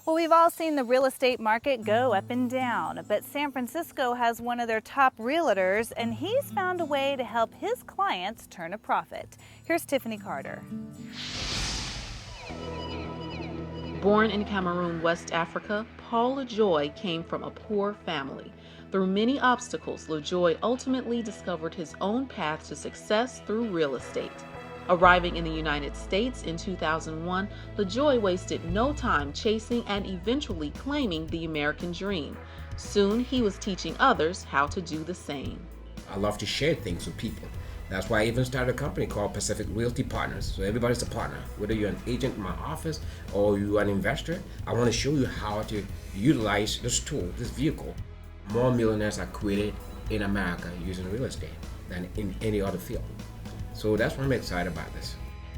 Well, we've all seen the real estate market go up and down, but San Francisco has one of their top realtors, and he's found a way to help his clients turn a profit. Here's Tiffany Carter. Born in Cameroon, West Africa, Paul LeJoy came from a poor family. Through many obstacles, LeJoy ultimately discovered his own path to success through real estate. Arriving in the United States in 2001, LeJoy wasted no time chasing and eventually claiming the American dream. Soon, he was teaching others how to do the same. I love to share things with people. That's why I even started a company called Pacific Realty Partners. So everybody's a partner. Whether you're an agent in my office or you're an investor, I want to show you how to utilize this tool, this vehicle. More millionaires are created in America using real estate than in any other field. So that's why I'm excited about this.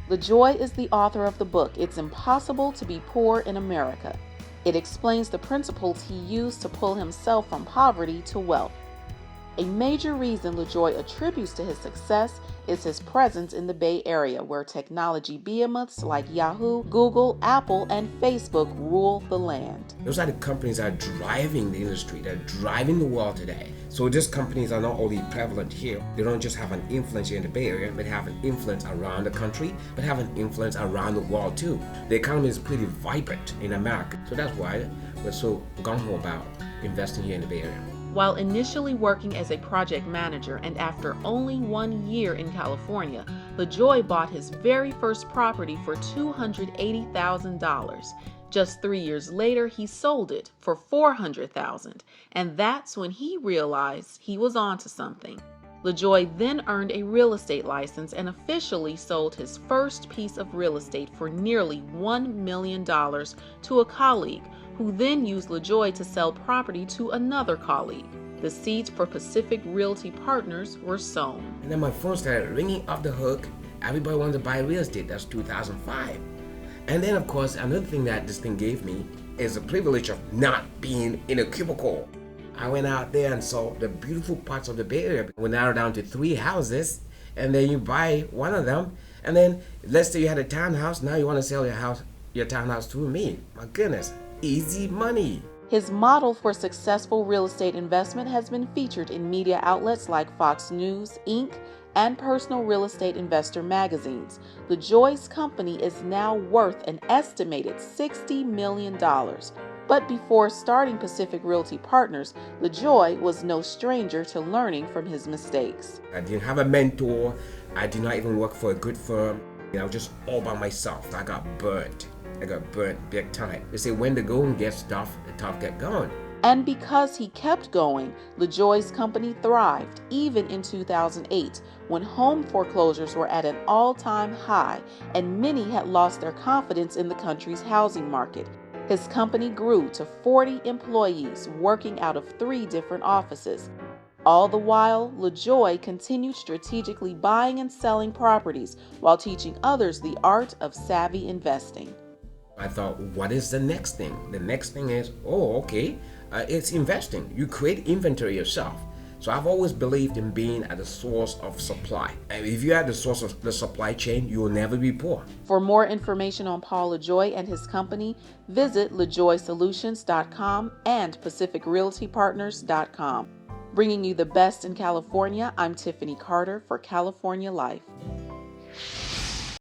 LeJoy is the author of the book, It's Impossible to Be Poor in America. It explains the principles he used to pull himself from poverty to wealth. A major reason LeJoy attributes to his success is his presence in the Bay Area, where technology behemoths like Yahoo, Google, Apple, and Facebook rule the land. Those are the companies that are driving the industry, that are driving the world today. So these companies are not only prevalent here, they don't just have an influence here in the Bay Area, but have an influence around the country, but have an influence around the world too. The economy is pretty vibrant in America. So that's why we're so gung-ho about investing here in the Bay Area. While initially working as a project manager and after only 1 year in California, LeJoy bought his very first property for $280,000. Just 3 years later, he sold it for $400,000, and that's when he realized he was onto something. LeJoy then earned a real estate license and officially sold his first piece of real estate for nearly $1 million to a colleague, who then used LeJoy to sell property to another colleague. The seeds for Pacific Realty Partners were sown. And then my phone started ringing off the hook. Everybody wanted to buy real estate. That's 2005. And then, of course, another thing that this thing gave me is the privilege of not being in a cubicle. I went out there and saw the beautiful parts of the Bay Area. We narrowed down to 3 houses, and then you buy one of them. And then, let's say you had a townhouse. Now you want to sell your townhouse to me. My goodness. Easy money. His model for successful real estate investment has been featured in media outlets like Fox News, Inc., and personal real estate investor magazines. LeJoy's company is now worth an estimated $60 million. But before starting Pacific Realty Partners, LeJoy was no stranger to learning from his mistakes. I didn't have a mentor. I did not even work for a good firm. I was just all by myself. I got burnt big time. They say when the going gets tough, the tough get going. And because he kept going, LeJoy's company thrived even in 2008, when home foreclosures were at an all-time high and many had lost their confidence in the country's housing market. His company grew to 40 employees working out of 3 different offices. All the while, LeJoy continued strategically buying and selling properties while teaching others the art of savvy investing. I thought, what is the next thing? The next thing is, it's investing. You create inventory yourself. So I've always believed in being at the source of supply. And if you're at the source of the supply chain, you will never be poor. For more information on Paul LeJoy and his company, visit LeJoySolutions.com and PacificRealtyPartners.com. Bringing you the best in California, I'm Tiffany Carter for California Life.